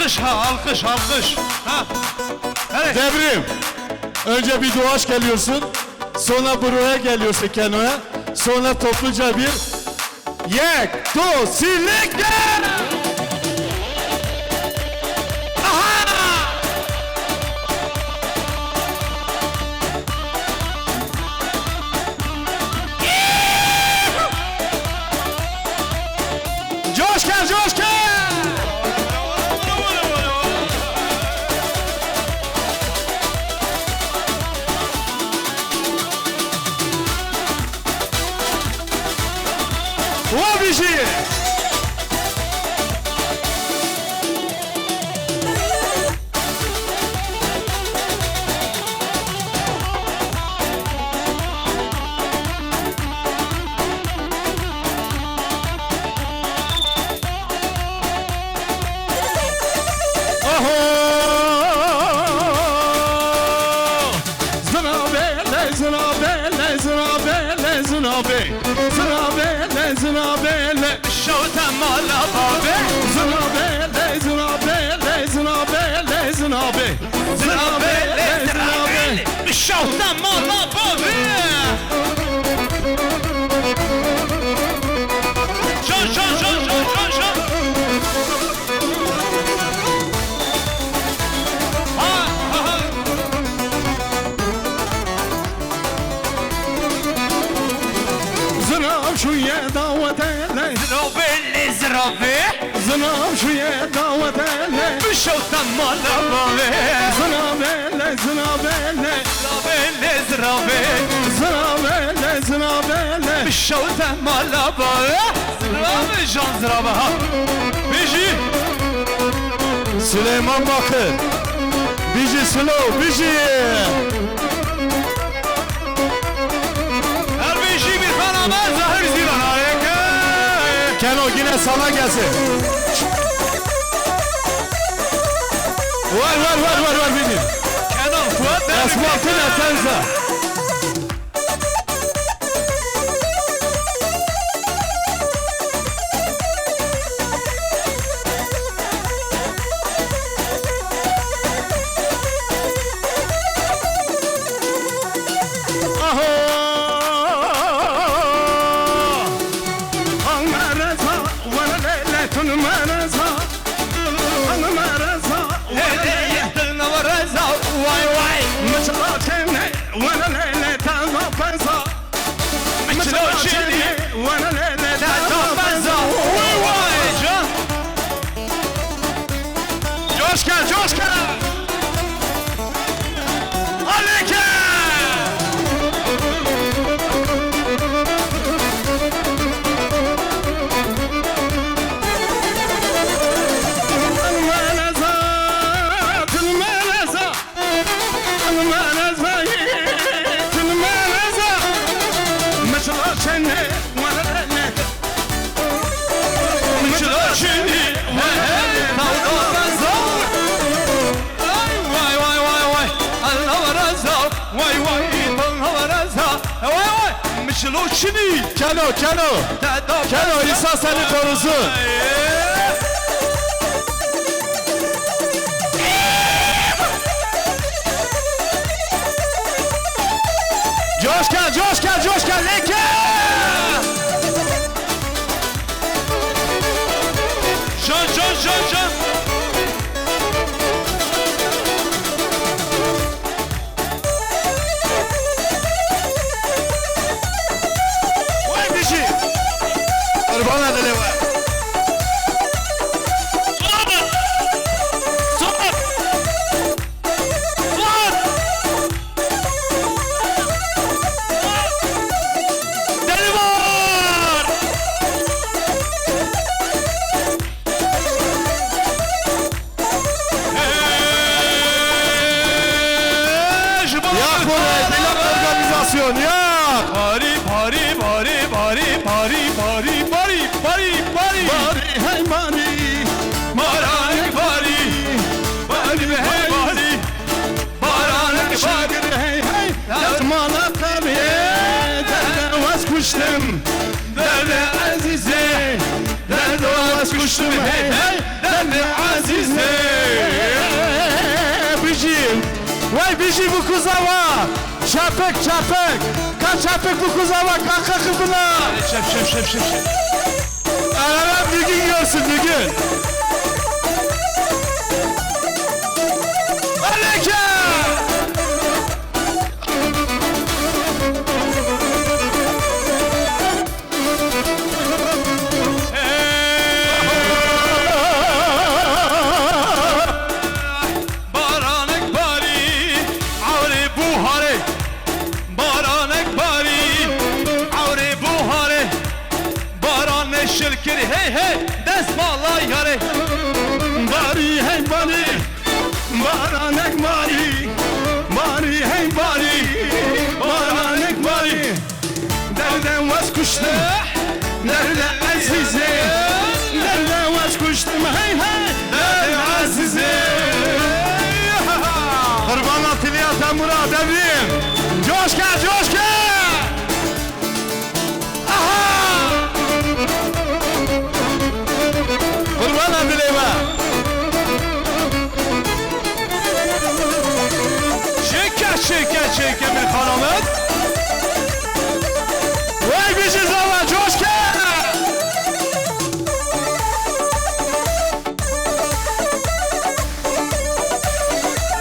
Alkış ha, alkış, alkış. Ha. Evet. Devrim. Önce bir doğaç geliyorsun. Sonra buraya geliyorsun Keno'ya. Sonra topluca bir yek, do, silik, gel! Coşkan, coşkan! Łobisi! Oho! Znabele, znabele, znabele, znabele, znabele, Şovtan mala babe. znabele, znabele, znabele, znabele, Zırabele, zırabele. Şovtan mala babe. Şov, şov, şov, şov, şov, şov. Ha, ha, ha. Zınav şuya davet eyle, Zırabele, zırabe. zınav şuya davet eyle, Şovtan mala babe. znabele, znabele, Zırabele, zırabe. znabele, znabele. Şovtan mala babe. Zırabe, can zıraba. Beji. Süleyman Bakır, Biji Slow, Biji. Her beji bir kanama zahir zivan harika. Keno yine sana gelsin. Var benim. Kenan Fuat Esmatın Etenza. Vay vay. Vay vay can. Coşkan, coşkan! Aleke. Mişloçini. Keno İsa seni korusun. Coşkan, leke! Can. Vay Biji! Kurban edile var. Deli var. Yak burayı, Dilan organizasyon, yak! Bari. Bari, hey bari! Maranik bari. Bari hey bari. Maranik bari. Şagir hey hey! Yatmana tabi! Derde vaz kuştum! Derde azize. Derde Vaz kuştum hey hey! Derde azize. Vay bizi bu kuzava. Çapık çapık. Kaç çapık bu kuzava kanka kızına. Şef. Araram bir gün görsün bir gün. Aleke. Baranek bari, avre buhare. Baranek bari, avre buhare. Barane şirkiri hey desmala yare. Bari hey bari, baranek bari. Bari hey bari, baranek bari. Nereden vazgeçtim? Nereden azize? Nereden vazgeçtim? Hey nereden azize? Kurban atılıyor Temur'a.